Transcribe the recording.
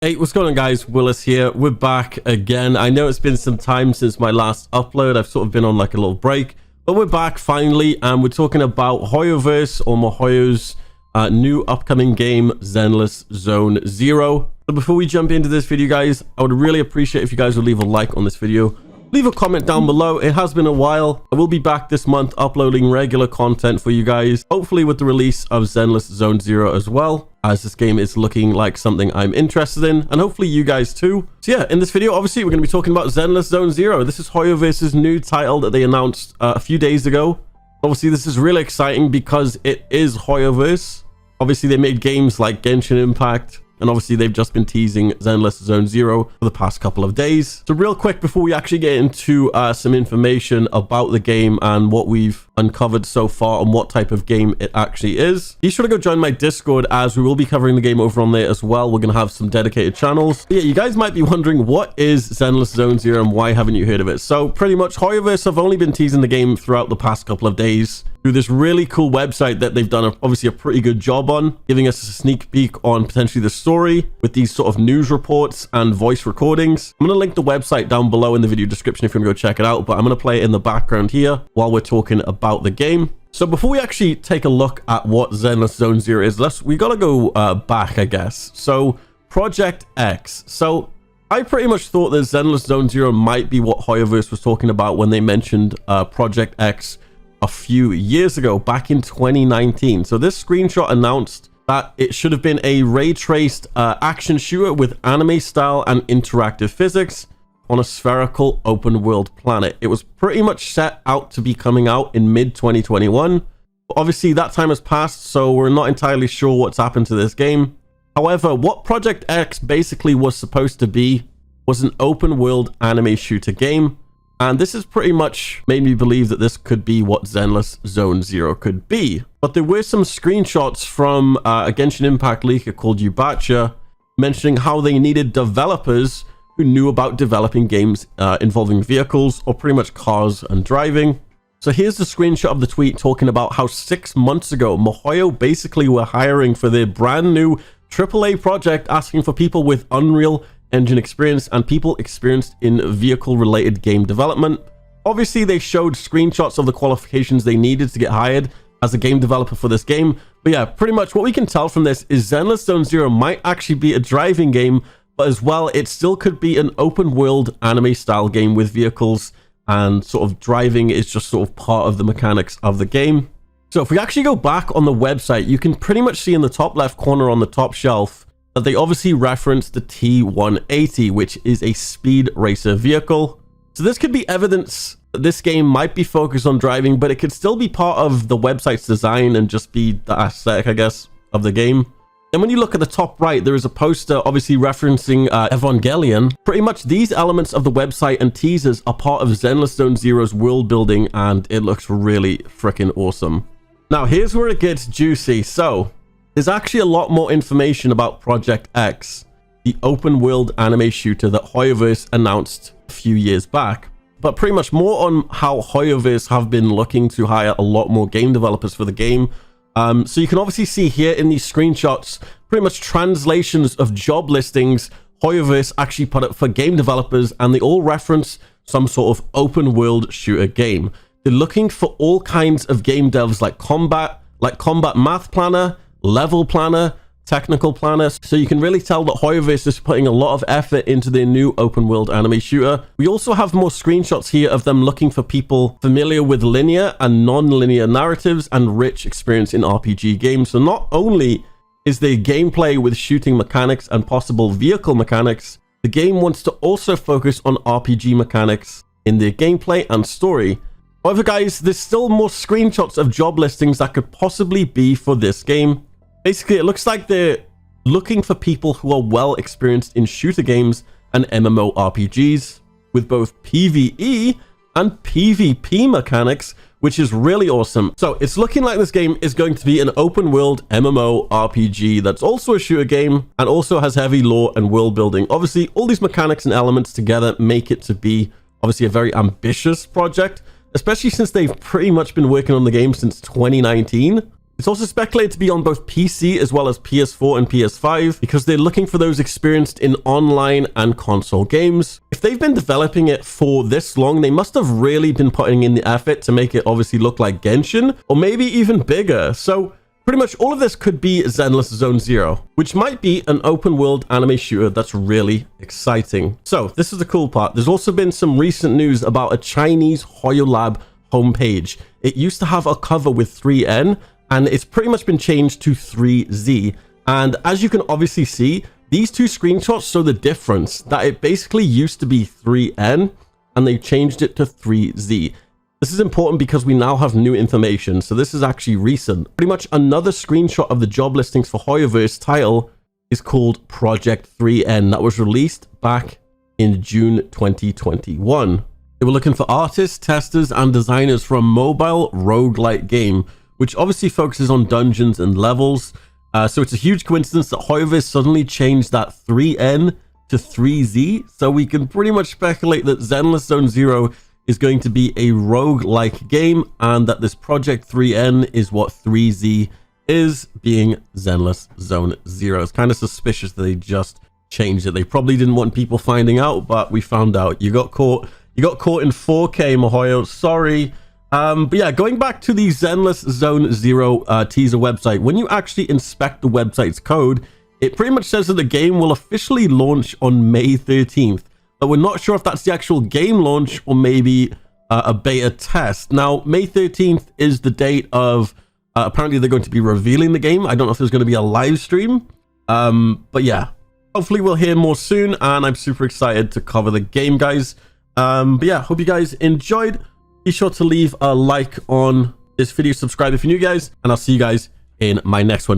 Hey, what's going on, guys? Willis here. We're back again. I know it's been some time since my last upload. I've sort of been on like a little break, but we're back finally, and we're talking about Hoyoverse, or miHoYo's new upcoming game, Zenless Zone Zero. So before we jump into this video, guys, I would really appreciate if you guys would leave a like on this video. Leave a comment down below. It has been a while. I will be back this month uploading regular content for you guys, hopefully with the release of Zenless Zone Zero as well, as this game is looking like something I'm interested in, and hopefully you guys too. So yeah, in this video, obviously, we're going to be talking about Zenless Zone Zero. This is Hoyoverse's new title that they announced a few days ago. Obviously, this is really exciting because it is Hoyoverse. Obviously, they made games like Genshin Impact, and obviously they've just been teasing Zenless Zone Zero for the past couple of days. So real quick, before we actually get into some information about the game and what we've uncovered so far and what type of game it actually is, be sure to go join my Discord, as we will be covering the game over on there as well. We're going to have some dedicated channels. But yeah, you guys might be wondering, what is Zenless Zone Zero and why haven't you heard of it? So pretty much Hoyoverse have only been teasing the game throughout the past couple of days through this really cool website that they've done obviously a pretty good job on, giving us a sneak peek on potentially the story with these sort of news reports and voice recordings. I'm going to link the website down below in the video description if you want to go check it out, but I'm going to play it in the background here while we're talking about the game. So before we actually take a look at what Zenless Zone Zero is, we got to go back, I guess. So Project X. So I pretty much thought that Zenless Zone Zero might be what Hoyoverse was talking about when they mentioned Project X a few years ago, back in 2019. So this screenshot announced that it should have been a ray-traced action shooter with anime style and interactive physics on a spherical open world planet. It was pretty much set out to be coming out in mid 2021, but obviously that time has passed, so we're not entirely sure what's happened to this game. However, what Project X basically was supposed to be was an open world anime shooter game, and this has pretty much made me believe that this could be what Zenless Zone Zero could be. But there were some screenshots from a Genshin Impact leaker called Yubacha mentioning how they needed developers who knew about developing games involving vehicles, or pretty much cars and driving. So here's the screenshot of the tweet talking about how 6 months ago, miHoYo basically were hiring for their brand new AAA project, asking for people with Unreal Engine experience and people experienced in vehicle-related game development. Obviously, they showed screenshots of the qualifications they needed to get hired as a game developer for this game. But yeah, pretty much what we can tell from this is Zenless Zone Zero might actually be a driving game, but as well, it still could be an open-world anime-style game with vehicles, and sort of driving is just sort of part of the mechanics of the game. So if we actually go back on the website, you can pretty much see in the top left corner on the top shelf that they obviously reference the T180, which is a speed racer vehicle. So this could be evidence that this game might be focused on driving, but it could still be part of the website's design and just be the aesthetic, I guess, of the game. And when you look at the top right, there is a poster obviously referencing Evangelion. Pretty much these elements of the website and teasers are part of Zenless Zone Zero's world building, and it looks really freaking awesome. Now here's where it gets juicy. So there's actually a lot more information about Project X, the open world anime shooter that Hoyoverse announced a few years back, but pretty much more on how Hoyoverse have been looking to hire a lot more game developers for the game. So you can obviously see here in these screenshots pretty much translations of job listings Hoyoverse actually put up for game developers, and they all reference some sort of open world shooter game. They're looking for all kinds of game devs like combat math planner, level planner, technical planner. So you can really tell that Hoyoverse is putting a lot of effort into their new open world anime shooter. We also have more screenshots here of them looking for people familiar with linear and non-linear narratives and rich experience in RPG games. So not only is there gameplay with shooting mechanics and possible vehicle mechanics, the game wants to also focus on RPG mechanics in their gameplay and story. However, guys, there's still more screenshots of job listings that could possibly be for this game. Basically, it looks like they're looking for people who are well experienced in shooter games and MMORPGs with both PvE and PvP mechanics, which is really awesome. So it's looking like this game is going to be an open world MMORPG that's also a shooter game and also has heavy lore and world building. Obviously, all these mechanics and elements together make it to be obviously a very ambitious project, especially since they've pretty much been working on the game since 2019. It's also speculated to be on both PC as well as PS4 and PS5 because they're looking for those experienced in online and console games. If they've been developing it for this long, they must have really been putting in the effort to make it obviously look like Genshin, or maybe even bigger. So pretty much all of this could be Zenless Zone Zero, which might be an open world anime shooter that's really exciting. So this is the cool part. There's also been some recent news about a Chinese Hoyo Lab homepage. It used to have a cover with 3N, and it's pretty much been changed to 3Z. And as you can obviously see, these two screenshots show the difference, that it basically used to be 3N and they changed it to 3Z. This is important because we now have new information, so this is actually recent. Pretty much another screenshot of the job listings for Hoyoverse title is called Project 3N. That was released back in June 2021. They were looking for artists, testers, and designers for a mobile roguelike game, which obviously focuses on dungeons and levels. So it's a huge coincidence that Hoyoverse suddenly changed that 3N to 3Z. So we can pretty much speculate that Zenless Zone Zero is going to be a roguelike game, and that this Project 3N is what 3Z is, being Zenless Zone Zero. It's kind of suspicious that they just changed it. They probably didn't want people finding out, but we found out. You got caught. You got caught in 4K, Mihoyo. Sorry. But yeah, going back to the Zenless Zone Zero teaser website, when you actually inspect the website's code, it pretty much says that the game will officially launch on May 13th. But we're not sure if that's the actual game launch or maybe a beta test. Now, May 13th is the date of, apparently they're going to be revealing the game. I don't know if there's going to be a live stream. But yeah, hopefully we'll hear more soon, and I'm super excited to cover the game, guys. But yeah, hope you guys enjoyed. Be sure to leave a like on this video, subscribe if you're new, guys, and I'll see you guys in my next one.